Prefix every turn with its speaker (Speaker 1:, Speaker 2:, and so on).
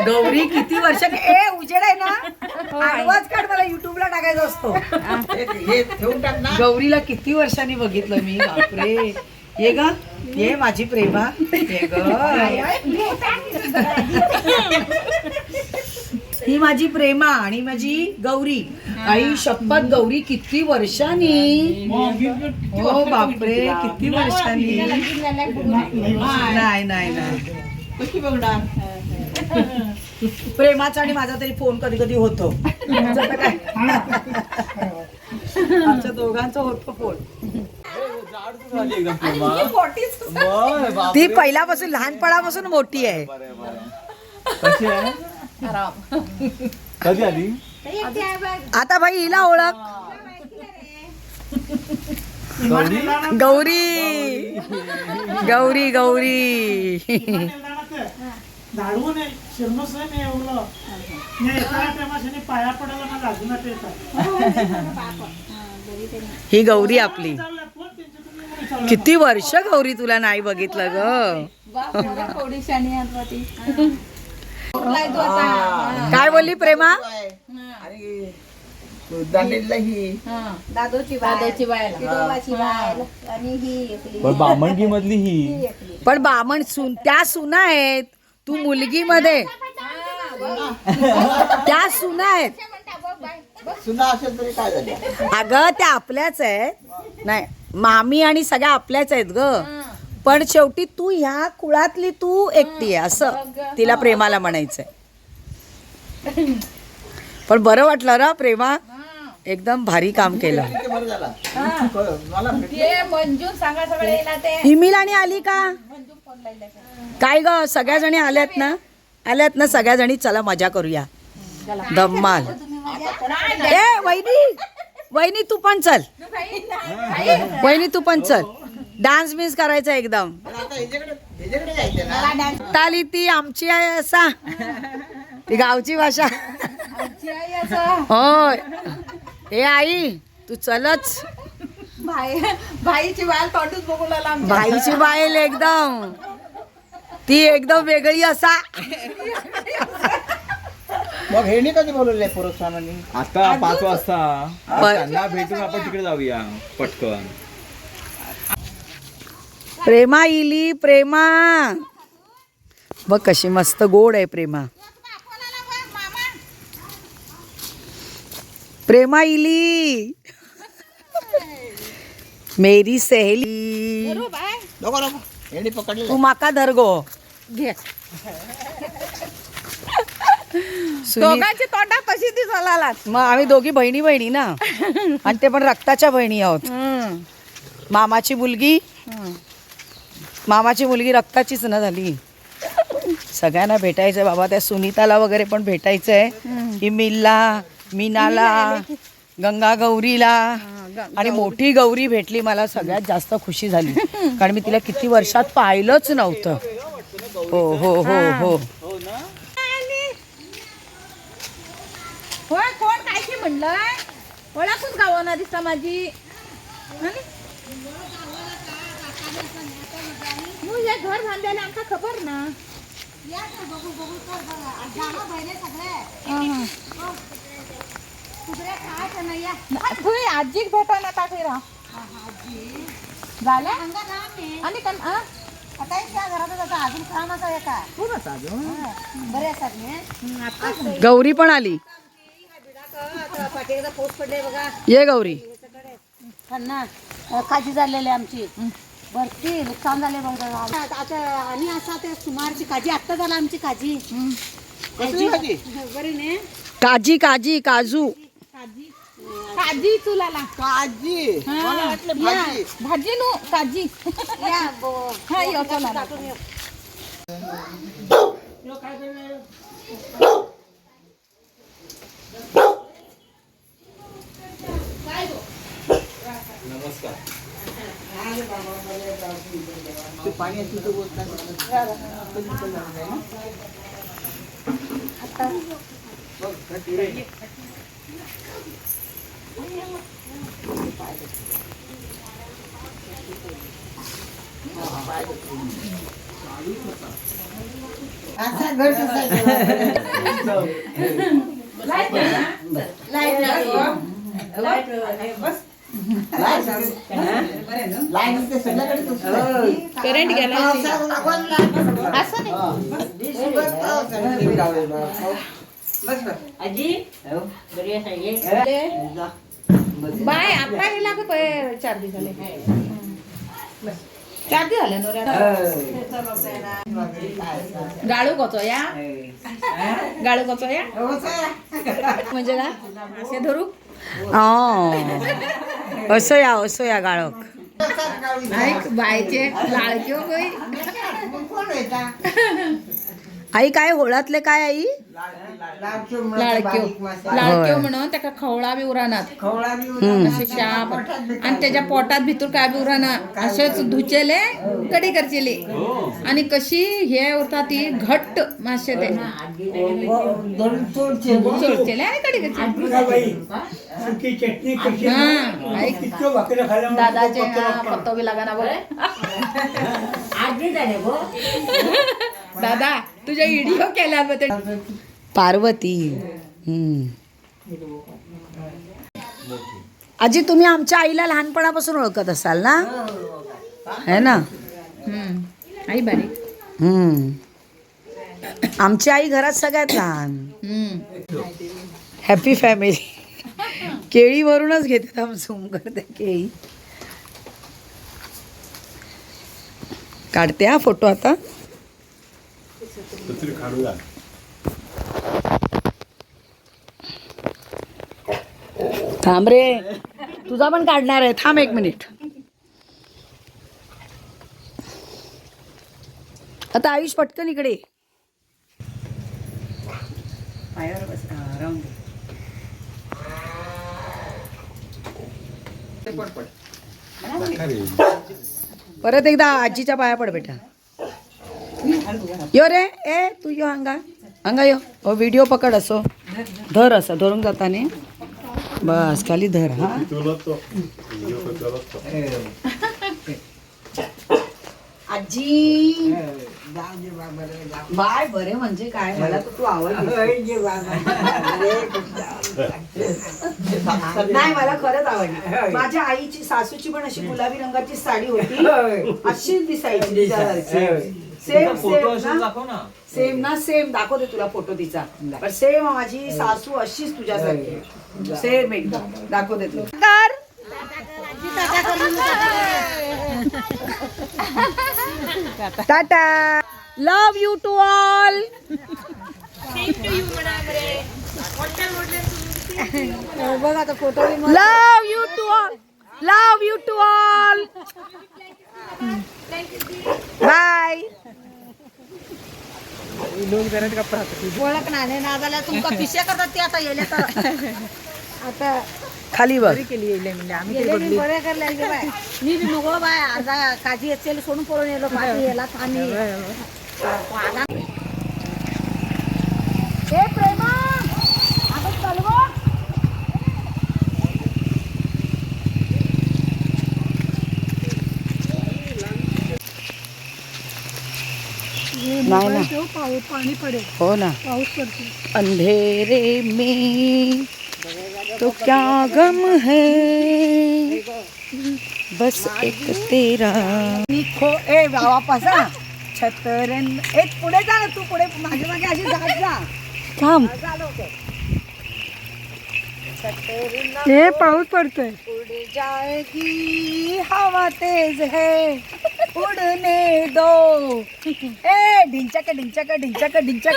Speaker 1: गौरी किती वर्ष उजेड आहे ना, आवाज काढ, मला युट्यूबला टाकायचा असतो.
Speaker 2: हे ठेवून टाक ना.
Speaker 1: गौरीला किती वर्षांनी बघितलं मी, बापरे. ये ग, ये माझी प्रेमा, ये ग. ही माझी प्रेमा आणि माझी गौरी. आई शपथ, गौरी किती वर्षांनी. हो बापरे, किती वर्षांनी. नाही नाही नाही,
Speaker 2: कशी बघणार.
Speaker 1: प्रेमाचा आणि माझा तरी फोन कधी कधी होतो. आमच्या दोघांचा होतो फोन. ती पहिल्यापासून लहानपणापासून मोठी आहे.
Speaker 3: कशी आहे? कधी आली?
Speaker 1: आता भाई हिला ओळख. गौरी गौरी गौरी. ही गौरी आपली. किती वर्ष गौरी तुला नाही बघितलं ग. काय बोलली प्रेमा.
Speaker 2: आणि दांडेला ही
Speaker 4: दादोची बायल आणि ही
Speaker 3: पण बामणगी मधली ही.
Speaker 1: पण बामण सुन, त्या सुना आहेत. तू मुलगी मध्ये त्या सुना आहेत.
Speaker 2: सुना असेल तरी काय झालं.
Speaker 1: अगं त्या आपल्याच आहेत. नाही, मामी आणि सगळ्या आपल्याच आहेत ग. पण शेवटी तू ह्या कुळातली तू एकटी आहे असं तिला प्रेमाला म्हणायचंय. पण बरं वाटलं ना प्रेमा, एकदम भारी काम केलं.
Speaker 2: बरं झालं. मला
Speaker 4: मंजू सांगा सगळे
Speaker 1: हिमील आणि आली का काय ग. सगळ्या जणी आल्यात ना, आल्यात ना सगळ्या जणी. चला मजा करूया धम्माल. ए वहिनी, वहिनी तू पण चल. वहिनी तू पण चल. डान्स बिन्स करायचा एकदम.
Speaker 2: आता ह्याच्याकडे जायचं ना.
Speaker 1: ताली ती आमची आहे असा, ती गावची भाषा. होय. ए आई तू चलच.
Speaker 4: भाईची बायल तोंडूच बघू लागला.
Speaker 1: बाईची बाईल एकदम, ती एकदम वेगळी असा.
Speaker 2: मग हेनी कधी बोलवले पुरुषांनी.
Speaker 3: आता 5 वाजता. त्यांना भेटून आपण तिकडे जाऊया पटकन.
Speaker 1: प्रेमा इली. प्रेमा बघ कशी मस्त गोड आहे प्रेमा. प्रेमा इली मेरी सहेली.
Speaker 2: नको नको, हेनी पकडले.
Speaker 1: तू माका धरगो घे.
Speaker 4: दोघांची तोंडा कशी दिसायला.
Speaker 1: मग आम्ही दोघी बहिणी बहिणी ना, आणि ते पण रक्ताच्या बहिणी आहोत. मामाची मुलगी, मामाची मुलगी रक्ताचीच ना झाली. सगळ्यांना भेटायचंय बाबा. त्या सुनीताला वगैरे पण भेटायचंय. हिमीलला, मीनाला, गंगा गौरीला. आणि मोठी गौरी भेटली. मला सगळ्यात जास्त खुशी झाली, कारण मी तिला किती वर्षात पाहिलंच नव्हतं. हो हो हो हो.
Speaker 4: होय, कोण काय की म्हणलंय. ओळखूच गावाना दिसता माझी. हे घर बांधायला आमका खबर ना. आजी भेटा ना टाकेरा झालं. आणि अजून कामाच आहे का. बरे असतात.
Speaker 1: गौरी पण आली.
Speaker 4: पाऊस पडले बघा.
Speaker 1: ये गौरी.
Speaker 4: काजी झालेली आमची भरती नुकसान झाले बघा. आता आणि असा ते सुमारची काजी आत्ता झाला आमची काजी. बरी ने
Speaker 1: काजी काजी काजू
Speaker 4: काजी काजी चुलाला
Speaker 2: काजी. मला वाटलं भाजी.
Speaker 4: भाजी नु काजी. हा यो चला.
Speaker 3: नमस्कार.
Speaker 2: पाणी असलं तर बोलतात.
Speaker 5: करंट गेला
Speaker 4: असं बाय आता हे लागत 4 दिवस झाले 4 दिवस झाले गाळू कचो या म्हणजे काय असे धरू
Speaker 1: असं या गाळक
Speaker 4: बायचे लाळक्यो
Speaker 1: आई काय होळातले काय आई
Speaker 4: लाळक्यो म्हणून त्याका खवळा बी उरानात असे शाप आणि त्याच्या पोटात भितूर काय बी उराना असेच धुचेले कडी करचेले आणि कशी हे उरता ती घट्ट मासे ते चोरचेले आणि कडी करचेले दादाचे पत्तो बी लागाना बघ दादा तुझ्या व्हिडिओ केला
Speaker 1: पार्वती आजी तुम्ही आमच्या आईला लहानपणापासून ओळखत असाल ना है ना
Speaker 4: आई बारीक
Speaker 1: आमची आई घरात सगळ्यात लहान हॅपी फॅमिली केळीवरूनच घेते आम झूम करते केळी काढते हा फोटो आता थांब रे तुझा पण काढणार आहे थांब 1 मिनिट आता आयुष पटकन इकडे पायावर बस राहून दे परत एकदा आजीच्या पाया पड बेटा यो रे ए तू यो अंगा यो व्हिडिओ पकड असो धर असं धरून जाताने बस खाली धर हा आजी बाय बरे म्हणजे काय मला तर तू आवडली नाही मला खरंच आवडली माझ्या आईची सासूची पण अशी गुलाबी रंगाची साडी होती अशीच दिसायची सेम सेम ना सेम दाखवते तुला फोटो तिचा पण सेम माझी सासू अशीच तुझ्यासारखी सेम एकदम दाखवते तुला tata love you to all
Speaker 4: बघ आता photo
Speaker 1: love you to all love you to all bye
Speaker 4: ओळख नाही ना झाल्या तुमका पिशे करतात ते आता येले तर आता
Speaker 1: खाली बघ
Speaker 4: बरे करले बाय मी बी नको बाय अर्धा काजी येते सोडून पळून येलो पाठी याला आम्ही हे प्रेमा आपण चालवो
Speaker 1: नाही ना
Speaker 4: पाणी पडेल
Speaker 1: हो ना
Speaker 4: पाऊस पडतो
Speaker 1: अंधेरे में तो क्या गम है बस एक तेरा ए वापस हा छतरन एक पुढे जा ना तू पुढे मागे मागे अशी जात जा थांब
Speaker 4: हे पाऊस पडतोय
Speaker 1: उड़ जाएगी हवा तेज है उड़ने दो ए ढिंचक ढिंचक ढिंचक ढिंचक ढिंचक